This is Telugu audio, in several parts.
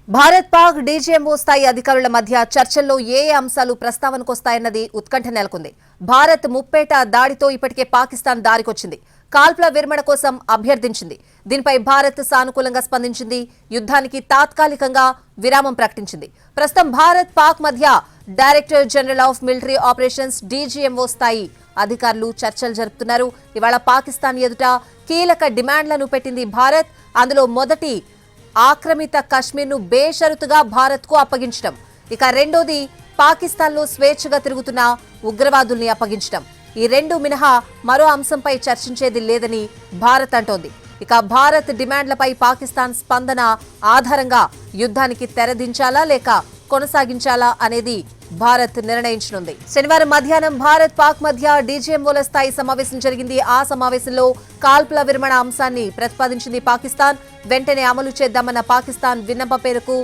భారత్ పాక్ డీజీఎంఓ స్థాయి అధికారుల మధ్య చర్చల్లో ఏ అంశాలు ప్రస్తావనకు వస్తాయన్నది ఉత్కంఠ నెలకొంది. భారత్ ముప్పేట దాడితో ఇప్పటికే పాకిస్తాన్ దారికొచ్చింది. కాల్పుల విరమణ కోసం అభ్యర్థించింది. దీనిపై భారత్ సానుకూలంగా స్పందించింది. యుద్ధానికి తాత్కాలికంగా విరామం ప్రకటించింది. ప్రస్తుతం భారత్ పాక్ మధ్య director general of military operations DGMO స్థాయి అధికారులు చర్చలు జరుపుతున్నారు. ఇవాళ పాకిస్తాన్ ఎదుట కీలక డిమాండ్లను పెట్టింది భారత్. అందులో మొదటి ఆక్రమిత కశ్మీర్ను బేషరతుగా భారత్కు అప్పగించడం, ఇక రెండోది పాకిస్తాన్లో స్వేచ్ఛగా తిరుగుతున్న ఉగ్రవాదుల్ని అప్పగించడం. ఈ రెండు మినహా మరో అంశంపై చర్చించేది లేదని భారత్ అంటోంది. ఇక భారత్ డిమాండ్లపై పాకిస్తాన్ స్పందన ఆధారంగా యుద్ధానికి తెరదించాలా లేక కొనసాగించాలా అనేది భారత్ నిర్ణయించనుంది. శనివారం మధ్యాహ్నం భారత్ పాక్ మధ్య డీజీఎంఓల స్థాయి సమావేశం జరిగింది. ఆ సమావేశంలో కాల్పుల విరమణ అంశాన్ని ప్రతిపాదించింది పాకిస్తాన్. వెంటనే అమలు చేద్దామన్న పాకిస్తాన్ విన్నపం పేరుకు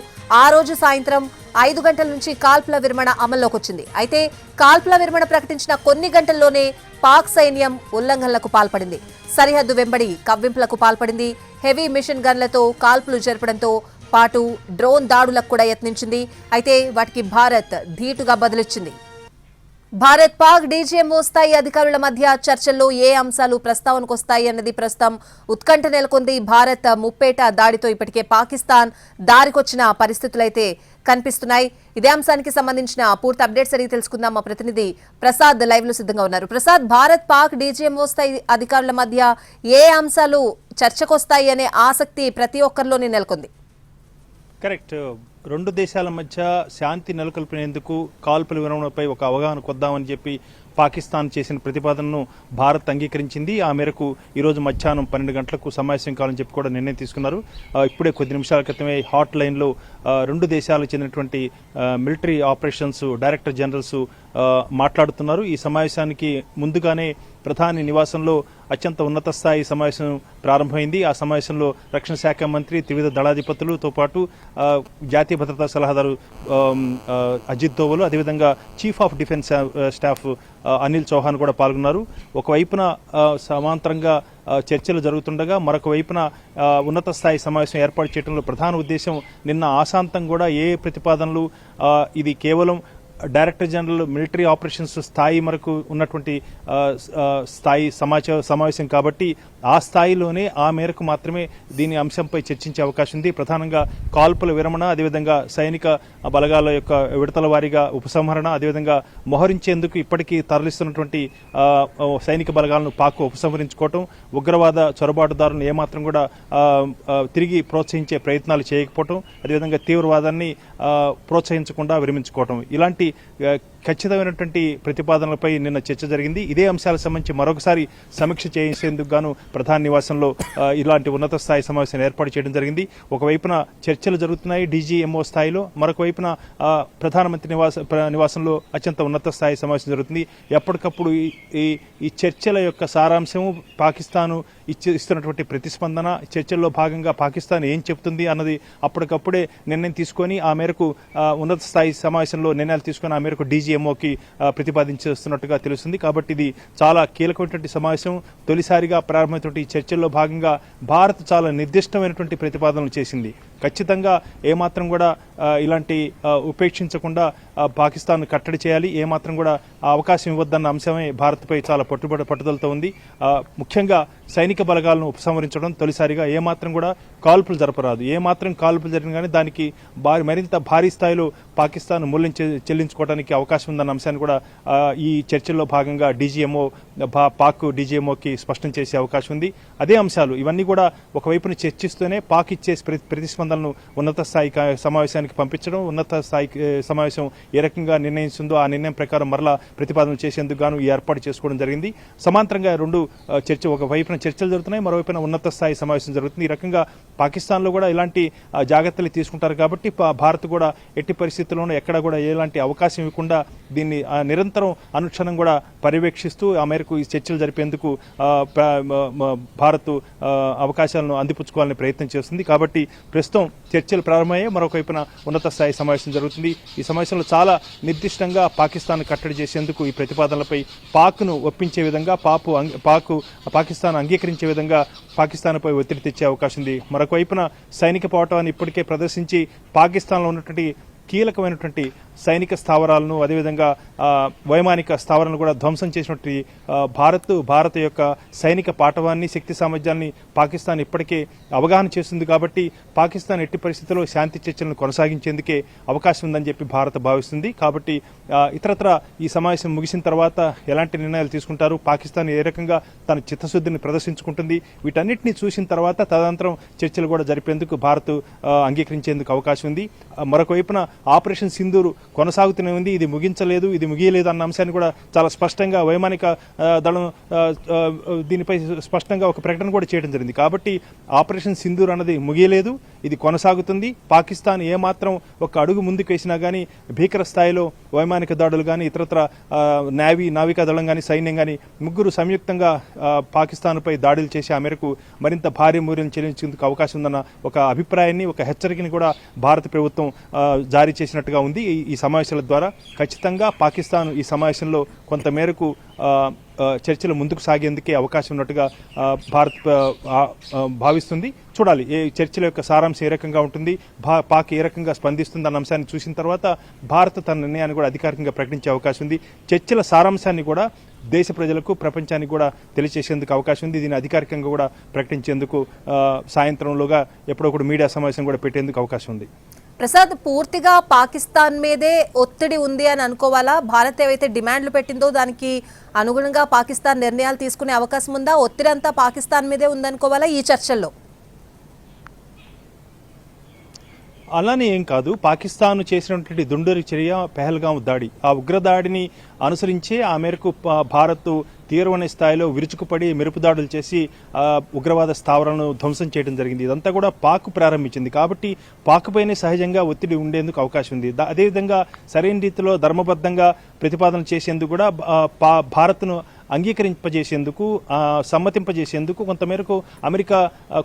ఆ రోజు సాయంత్రం 5 గంటల నుంచి కాల్పుల విరమణ అమల్లోకి వచ్చింది. అయితే కాల్పుల విరమణ ప్రకటించిన కొన్ని గంటల్లోనే పాక్ సైన్యం ఉల్లంఘనలకు పాల్పడింది. సరిహద్దు వెంబడి కవ్వింపులకు పాల్పడింది. హెవీ మిషన్ గన్లతో కాల్పులు జరపడంతో పాటు డ్రోన్ దాడులకు కూడా యత్నించింది. అయితే వాటికి భారత్ ధీటుగా బదులిచ్చింది. భారత్ పాక్ డీజీఎంఓ స్థాయి అధికారుల మధ్య చర్చల్లో ఏ అంశాలు ప్రస్తావనకు వస్తాయి అన్నది ప్రస్తుతం ఉత్కంఠ నెలకొంది. భారత్ ముప్పేట దాడితో ఇప్పటికే పాకిస్తాన్ దారికొచ్చిన పరిస్థితులైతే కనిపిస్తున్నాయి. ఇదే అంశానికి సంబంధించిన పూర్తి అప్డేట్స్ అడిగి తెలుసుకుందాం. మా ప్రతినిధి ప్రసాద్ లైవ్ లో సిద్ధంగా ఉన్నారు. ప్రసాద్, భారత్ పాక్ డీజీఎంఓ స్థాయి అధికారుల మధ్య ఏ అంశాలు చర్చకొస్తాయి అనే ఆసక్తి ప్రతి ఒక్కరిలోనే నెలకొంది. కరెక్ట్. రెండు దేశాల మధ్య శాంతి నెలకొల్పినందుకు కాల్పుల విరమణపై ఒక అవగాహన కొద్దామని చెప్పి పాకిస్తాన్ చేసిన ప్రతిపాదనను భారత్ అంగీకరించింది. ఆ మేరకు ఈరోజు మధ్యాహ్నం 12 గంటలకు సమావేశం కావాలని చెప్పి కూడా నిర్ణయం తీసుకున్నారు. ఇప్పుడే కొద్ది నిమిషాల క్రితమే హాట్ లైన్లో రెండు దేశాలకు చెందినటువంటి మిలిటరీ ఆపరేషన్స్ డైరెక్టర్ జనరల్స్ మాట్లాడుతున్నారు. ఈ సమావేశానికి ముందుగానే ప్రధాని నివాసంలో అత్యంత ఉన్నత స్థాయి సమావేశం ప్రారంభమైంది. ఆ సమావేశంలో రక్షణ శాఖ మంత్రి, త్రివిధ దళాధిపతులతో పాటు జాతీయ భద్రతా సలహాదారు అజిత్ దోవల్, అదేవిధంగా chief of defence staff Anil Chauhan కూడా పాల్గొన్నారు. ఒకవైపున సమాంతరంగా చర్చలు జరుగుతుండగా మరొక వైపున ఉన్నత స్థాయి సమావేశం ఏర్పాటు చేయడంలో ప్రధాన ఉద్దేశం నిన్న ఆశాంతం కూడా ఏ ప్రతిపాదనలు ఇది కేవలం డైరెక్టర్ జనరల్ మిలిటరీ ఆపరేషన్స్ స్థాయి వరకు ఉన్నటువంటి స్థాయి సమావేశం కాబట్టి ఆ స్థాయిలోనే ఆ మేరకు మాత్రమే దీని అంశంపై చర్చించే అవకాశం ఉంది. ప్రధానంగా కాల్పుల విరమణ, అదేవిధంగా సైనిక బలగాల యొక్క విడతల వారీగా ఉపసంహరణ, అదేవిధంగా మోహరించేందుకు ఇప్పటికీ తరలిస్తున్నటువంటి సైనిక బలగాలను పాక్ ఉపసంహరించుకోవటం, ఉగ్రవాద చొరబాటుదారులను ఏమాత్రం కూడా తిరిగి ప్రోత్సహించే ప్రయత్నాలు చేయకపోవటం, అదేవిధంగా తీవ్రవాదాన్ని ప్రోత్సహించకుండా విరమించుకోవటం, ఇలాంటి ఖచ్చితమైనటువంటి ప్రతిపాదనలపై నిన్న చర్చ జరిగింది. ఇదే అంశాలకు సంబంధించి మరొకసారి సమీక్ష చేసేందుకు గాను ప్రధాని నివాసంలో ఇలాంటి ఉన్నత స్థాయి సమావేశాన్ని ఏర్పాటు చేయడం జరిగింది. ఒకవైపున చర్చలు జరుగుతున్నాయి డీజీఎంఓ స్థాయిలో, మరొక వైపున ప్రధానమంత్రి నివాసంలో అత్యంత ఉన్నత స్థాయి సమావేశం జరుగుతుంది. ఎప్పటికప్పుడు ఈ చర్చల యొక్క సారాంశము, పాకిస్తాను ఇస్తున్నటువంటి ప్రతిస్పందన, చర్చల్లో భాగంగా పాకిస్తాన్ ఏం చెప్తుంది అన్నది అప్పటికప్పుడే నిర్ణయం తీసుకొని ఆ మేరకు ఉన్నత స్థాయి సమావేశంలో నిర్ణయాలు తీసుకొని ఆ మేరకు డీజీఎంఓకి ప్రతిపాదించేస్తున్నట్టుగా తెలుస్తుంది. కాబట్టి ఇది చాలా కీలకమైనటువంటి సమావేశం. తొలిసారిగా ప్రారంభమైనటువంటి చర్చల్లో భాగంగా భారత్ చాలా నిర్దిష్టమైనటువంటి ప్రతిపాదనలు చేసింది. ఖచ్చితంగా ఏమాత్రం కూడా ఇలాంటి ఉపేక్షించకుండా పాకిస్తాన్ కట్టడి చేయాలి, ఏమాత్రం కూడా అవకాశం ఇవ్వద్దన్న అంశమే భారత్పై చాలా పట్టుదలతో ఉంది. ముఖ్యంగా సైనిక బలగాలను ఉపసంహరించడం, తొలిసారిగా ఏమాత్రం కూడా కాల్పులు జరపరాదు. ఏమాత్రం కాల్పులు జరిగిన కానీ దానికి మరింత భారీ స్థాయిలో పాకిస్తాన్ మూల్యం చెల్లించుకోవడానికి అవకాశం ఉందన్న అంశాన్ని కూడా ఈ చర్చల్లో భాగంగా డీజీఎంఓ పాక్ డీజీఎంఓకి స్పష్టం చేసే అవకాశం ఉంది. అదే అంశాలు ఇవన్నీ కూడా ఒకవైపున చర్చిస్తూనే పాక్ ఇచ్చే ప్రతిస్పందనను ఉన్నత స్థాయి సమావేశానికి పంపించడం, ఉన్నత స్థాయి సమావేశం ఏ రకంగా నిర్ణయిస్తుందో ఆ నిర్ణయం ప్రకారం మరలా ప్రతిపాదనలు చేసేందుకు గాను ఈ ఏర్పాటు చేసుకోవడం జరిగింది. సమాంతరంగా రెండు ఒకవైపున చర్చలు జరుగుతున్నాయి, మరోవైపున ఉన్నత స్థాయి సమావేశం జరుగుతుంది. ఈ రకంగా పాకిస్తాన్లో కూడా ఇలాంటి జాగ్రత్తలు తీసుకుంటారు కాబట్టి భారత్ కూడా ఎట్టి పరిస్థితుల్లోనూ ఎక్కడ కూడా ఎలాంటి అవకాశం ఇవ్వకుండా దీన్ని నిరంతరం అనుక్షణం కూడా పర్యవేక్షిస్తూ ఆ మేరకు ఈ చర్చలు జరిపేందుకు భారత్ అవకాశాలను అందిపుచ్చుకోవాలని ప్రయత్నం చేస్తుంది. కాబట్టి ప్రస్తుతం ప్రస్తుతం చర్చలు ప్రారంభమయ్యాయి. మరొక వైపున ఉన్నత స్థాయి సమావేశం జరుగుతుంది. ఈ సమావేశంలో చాలా నిర్దిష్టంగా పాకిస్తాన్ కట్టడి చేసేందుకు ఈ ప్రతిపాదనలపై పాక్ను ఒప్పించే విధంగా పాకిస్తాన్ అంగీకరించే విధంగా పాకిస్తాన్పై ఒత్తిడి తెచ్చే అవకాశం ఉంది. మరొక వైపున సైనిక పోవటాన్ని ఇప్పటికే ప్రదర్శించి పాకిస్తాన్లో ఉన్నటువంటి కీలకమైనటువంటి సైనిక స్థావరాలను అదేవిధంగా వైమానిక స్థావరాలను కూడా ధ్వంసం చేసినట్టు భారత్ యొక్క సైనిక పాటవాన్ని శక్తి సామర్థ్యాన్ని పాకిస్తాన్ ఇప్పటికే అవగాహన చేస్తుంది. కాబట్టి పాకిస్తాన్ ఎట్టి పరిస్థితుల్లో శాంతి చర్చలను కొనసాగించేందుకే అవకాశం ఉందని చెప్పి భారత్ భావిస్తుంది. కాబట్టి ఇతరత్ర ఈ సమావేశం ముగిసిన తర్వాత ఎలాంటి నిర్ణయాలు తీసుకుంటారు, పాకిస్తాన్ ఏ రకంగా తన చిత్తశుద్ధిని ప్రదర్శించుకుంటుంది, వీటన్నిటిని చూసిన తర్వాత తదనంతరం చర్చలు కూడా జరిపేందుకు భారత్ అంగీకరించేందుకు అవకాశం ఉంది. మరొక వైపున ఆపరేషన్ సింధూర్ కొనసాగుతూనే ఉంది. ఇది ముగించలేదు, ఇది ముగియలేదు అన్న అంశాన్ని కూడా చాలా స్పష్టంగా వైమానిక దళం దీనిపై స్పష్టంగా ఒక ప్రకటన కూడా చేయడం జరిగింది. కాబట్టి ఆపరేషన్ సింధూర్ అన్నది ముగియలేదు, ఇది కొనసాగుతుంది. పాకిస్తాన్ ఏమాత్రం ఒక అడుగు ముందుకు వేసినా కానీ భీకర స్థాయిలో వైమానిక దాడులు కానీ ఇతరత్ర నావికా దళం కానీ సైన్యం కానీ ముగ్గురు సంయుక్తంగా పాకిస్తాన్పై దాడులు చేసి ఆ మేరకు మరింత భారీ మూల్యం చెల్లించేందుకు అవకాశం ఉందన్న ఒక అభిప్రాయాన్ని, ఒక హెచ్చరికని కూడా భారత ప్రభుత్వం జారీ చేసినట్టుగా ఉంది. ఈ సమావేశాల ద్వారా ఖచ్చితంగా పాకిస్తాన్ ఈ సమావేశంలో కొంతమేరకు చర్చలు ముందుకు సాగేందుకే అవకాశం ఉన్నట్టుగా భారత్ భావిస్తుంది. చూడాలి ఏ చర్చల యొక్క సారాంశం ఏ రకంగా ఉంటుంది, పాక్ ఏ రకంగా స్పందిస్తుంది అన్న అంశాన్ని చూసిన తర్వాత భారత్ తన నిర్ణయాన్ని కూడా అధికారికంగా ప్రకటించే అవకాశం ఉంది. చర్చల సారాంశాన్ని కూడా దేశ ప్రజలకు ప్రపంచానికి కూడా తెలియజేసేందుకు అవకాశం ఉంది. దీన్ని అధికారికంగా కూడా ప్రకటించేందుకు సాయంత్రంలోగా ఎప్పుడో కూడా మీడియా సమావేశం కూడా పెట్టేందుకు అవకాశం ఉంది. ప్రసాద్, పూర్తిగా పాకిస్తాన్ మీదే ఒత్తిడి ఉంది అని అనుకోవాలా? భారత్ ఏవైతే డిమాండ్లు పెట్టిందో దానికి అనుగుణంగా పాకిస్తాన్ నిర్ణయాలు తీసుకునే అవకాశం ఉందా? ఒత్తిడి అంతా పాకిస్తాన్ మీదే ఉందనుకోవాలా ఈ చర్చల్లో? అలానే ఏం కాదు. పాకిస్తాన్ చేసినటువంటి దుండూరి చర్య పెహల్గాం దాడి, ఆ ఉగ్రదాడిని అనుసరించే ఆ మేరకు భారత్ తీవ్రమైన స్థాయిలో విరుచుకుపడి మెరుపుదాడులు చేసి ఉగ్రవాద స్థావరాలను ధ్వంసం చేయడం జరిగింది. ఇదంతా కూడా పాక్ ప్రారంభించింది. కాబట్టి పాక్ పైనే సహజంగా ఒత్తిడి ఉండేందుకు అవకాశం ఉంది. అదేవిధంగా సరైన రీతిలో ధర్మబద్ధంగా ప్రతిపాదన చేసేందుకు కూడా భారత్ను అంగీకరింపజేసేందుకు సమ్మతింపజేసేందుకు కొంతమేరకు అమెరికా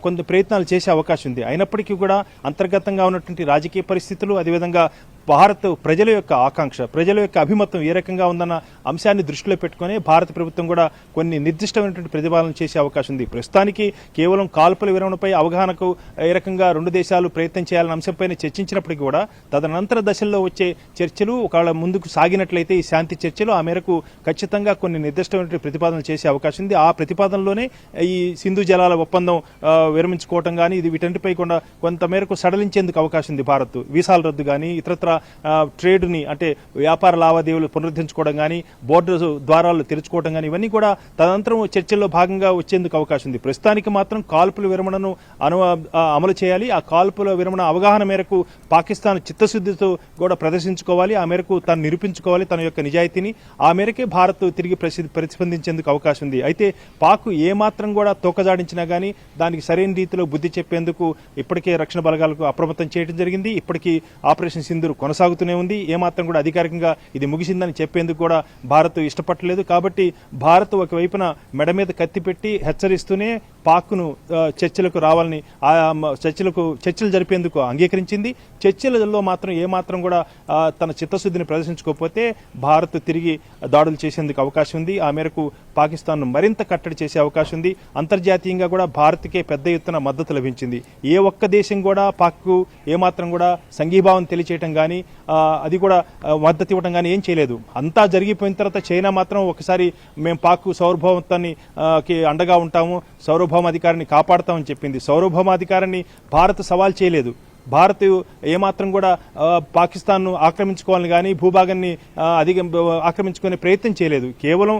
కొంత ప్రయత్నాలు చేసే అవకాశం ఉంది. అయినప్పటికీ కూడా అంతర్గతంగా ఉన్నటువంటి రాజకీయ పరిస్థితులు అదేవిధంగా భారత్ ప్రజల యొక్క ఆకాంక్ష, ప్రజల యొక్క అభిమతం ఏ రకంగా ఉందన్న అంశాన్ని దృష్టిలో పెట్టుకుని భారత ప్రభుత్వం కూడా కొన్ని నిర్దిష్టమైనటువంటి ప్రతిపాదన చేసే అవకాశం ఉంది. ప్రస్తుతానికి కేవలం కాల్పుల విరమణపై అవగాహనకు ఏ రకంగా రెండు దేశాలు ప్రయత్నం చేయాలన్న అంశంపైన చర్చించినప్పటికీ కూడా తదనంతర దశల్లో వచ్చే చర్చలు ఒకవేళ ముందుకు సాగినట్లయితే ఈ శాంతి చర్చలు ఆ మేరకు ఖచ్చితంగా కొన్ని నిర్దిష్టమైన ప్రతిపాదనలు చేసే అవకాశం ఉంది. ఆ ప్రతిపాదనలోనే ఈ సింధు జలాల ఒప్పందం విరమించుకోవటం కానీ ఇది వీటన్నిటిపై కూడా కొంతమేరకు సడలించేందుకు అవకాశం ఉంది. భారత్ వీసాల రద్దు కానీ ఇతరత్ర ట్రేడ్ని అంటే వ్యాపార లావాదేవీలు పునరుద్ధరించుకోవడం కానీ బోర్డర్ ద్వారాలు తెరుచుకోవడం కానీ ఇవన్నీ కూడా తదనంతరం చర్చల్లో భాగంగా వచ్చేందుకు అవకాశం ఉంది. ప్రస్తుతానికి మాత్రం కాల్పుల విరమణను అమలు చేయాలి. ఆ కాల్పుల విరమణ అవగాహన మేరకు పాకిస్తాన్ చిత్తశుద్ధితో కూడా ప్రదర్శించుకోవాలి. ఆ మేరకు తను నిరూపించుకోవాలి తన యొక్క నిజాయితీని. ఆ మేరకే భారత్ తిరిగి ప్రతిస్పందించేందుకు అవకాశం ఉంది. అయితే పాక్ ఏమాత్రం కూడా తోకజాడించినా కానీ దానికి సరైన రీతిలో బుద్ధి చెప్పేందుకు ఇప్పటికే రక్షణ బలగాలకు అప్రమత్తం చేయడం జరిగింది. ఇప్పటికీ ఆపరేషన్ సింధూర్ కొనసాగుతూనే ఉంది. ఏమాత్రం కూడా అధికారికంగా ఇది ముగిసిందని చెప్పేందుకు కూడా భారత్ ఇష్టపడలేదు. కాబట్టి భారత్ ఒకవైపున మెడ మీద కత్తి పెట్టి హెచ్చరిస్తూనే పాక్ను చర్చలకు రావాలని చర్చలు జరిపేందుకు అంగీకరించింది. చర్చలలో మాత్రం ఏమాత్రం కూడా తన చిత్తశుద్ధిని ప్రదర్శించుకోకపోతే భారత్ తిరిగి దాడులు చేసేందుకు అవకాశం ఉంది. ఆ మేరకు పాకిస్తాన్ను మరింత కట్టడి చేసే అవకాశం ఉంది. అంతర్జాతీయంగా కూడా భారత్కే పెద్ద ఎత్తున మద్దతు లభించింది. ఏ ఒక్క దేశం కూడా పాక్కు ఏమాత్రం కూడా సంఘీభావం తెలియచేయటం కానీ అది కూడా మద్దతు ఇవ్వడం కానీ ఏం చేయలేదు. అంతా జరిగిపోయిన తర్వాత చైనా మాత్రం ఒకసారి మేము పాక్ సార్వభౌమత్వాన్ని అండగా ఉంటాము, సార్వభౌమాధికారాన్ని కాపాడుతామని చెప్పింది. సార్వభౌమాధికారాన్ని భారత్ సవాల్ చేయలేదు. భారత్ ఏమాత్రం కూడా పాకిస్తాన్ను ఆక్రమించుకోవాలని కానీ భూభాగాన్ని ఆక్రమించుకునే ప్రయత్నం చేయలేదు. కేవలం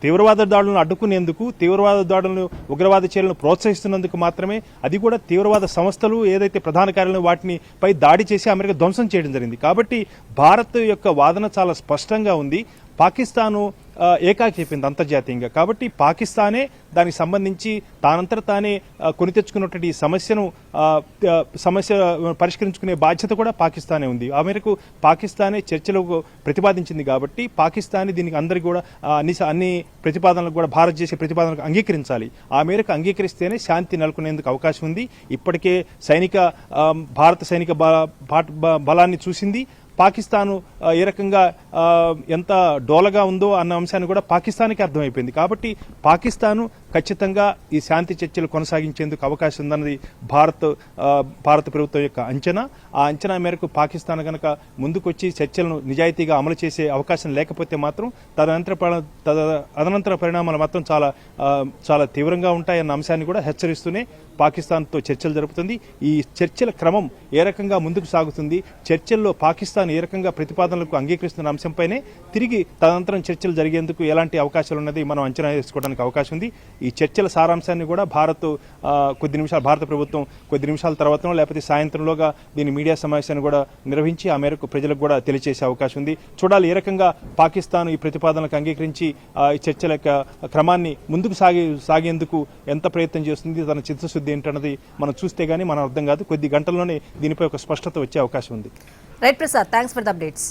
తీవ్రవాద దాడులను అడ్డుకునేందుకు, తీవ్రవాద దాడులను ఉగ్రవాద చర్యలను ప్రోత్సహిస్తున్నందుకు మాత్రమే, అది కూడా తీవ్రవాద సంస్థలు ఏదైతే ప్రధాన కార్యాలయం వాటిని పై దాడి చేసి అమెరికా ధ్వంసం చేయడం జరిగింది. కాబట్టి భారత్ యొక్క వాదన చాలా స్పష్టంగా ఉంది. పాకిస్తాను ఏకాకి అయిపోయింది అంతర్జాతీయంగా. కాబట్టి పాకిస్తానే దానికి సంబంధించి తానంతట తానే కొని తెచ్చుకున్నటువంటి ఈ సమస్య పరిష్కరించుకునే బాధ్యత కూడా పాకిస్తానే ఉంది. ఆ మేరకు పాకిస్తానే చర్చలకు ప్రతిపాదించింది కాబట్టి పాకిస్తాన్ దీనికి అందరికీ కూడా అన్ని ప్రతిపాదనలకు కూడా భారత్ చేసే ప్రతిపాదనలకు అంగీకరించాలి. ఆ మేరకు అంగీకరిస్తేనే శాంతి నెలకొనేందుకు అవకాశం ఉంది. ఇప్పటికే భారత సైనిక బలాన్ని చూసింది. పాకిస్తాను ఏ రకంగా ఎంత డోలగా ఉందో అన్న అంశాన్ని కూడా పాకిస్తాన్కి అర్థమైపోయింది. కాబట్టి పాకిస్తాను ఖచ్చితంగా ఈ శాంతి చర్చలు కొనసాగించేందుకు అవకాశం ఉందన్నది భారత ప్రభుత్వం యొక్క అంచనా. ఆ అంచనా మేరకు పాకిస్తాన్ కనుక ముందుకొచ్చి చర్చలను నిజాయితీగా అమలు చేసే అవకాశం లేకపోతే మాత్రం తదనంతర పరిణామాలు మాత్రం చాలా తీవ్రంగా ఉంటాయన్న అంశాన్ని కూడా హెచ్చరిస్తూనే పాకిస్తాన్తో చర్చలు జరుపుతుంది. ఈ చర్చల క్రమం ఏ రకంగా ముందుకు సాగుతుంది, చర్చల్లో పాకిస్తాన్ ఏ రకంగా ప్రతిపాదనలకు అంగీకరిస్తున్న అంశంపైనే తిరిగి తదనంతరం చర్చలు జరిగేందుకు ఎలాంటి అవకాశాలు ఉన్నది మనం అంచనా వేసుకోవడానికి అవకాశం ఉంది. ఈ చర్చల సారాంశాన్ని కూడా భారత ప్రభుత్వం కొద్ది నిమిషాల తర్వాతనో లేకపోతే సాయంత్రంలోగా దీని మీడియా సమావేశాన్ని కూడా నిర్వహించి ఆ మేరకు ప్రజలకు కూడా తెలియజేసే అవకాశం ఉంది. చూడాలి ఏ రకంగా పాకిస్తాన్ ఈ ప్రతిపాదనలకు అంగీకరించి ఈ చర్చల క్రమాన్ని ముందుకు సాగేందుకు ఎంత ప్రయత్నం చేస్తుంది, తన చిత్తశుద్ధి ఏంటన్నది మనం చూస్తే గానీ మనం అర్థం కాదు. కొద్ది గంటల్లోనే దీనిపై ఒక స్పష్టత వచ్చే అవకాశం ఉంది. Right Prasad, thanks for the updates.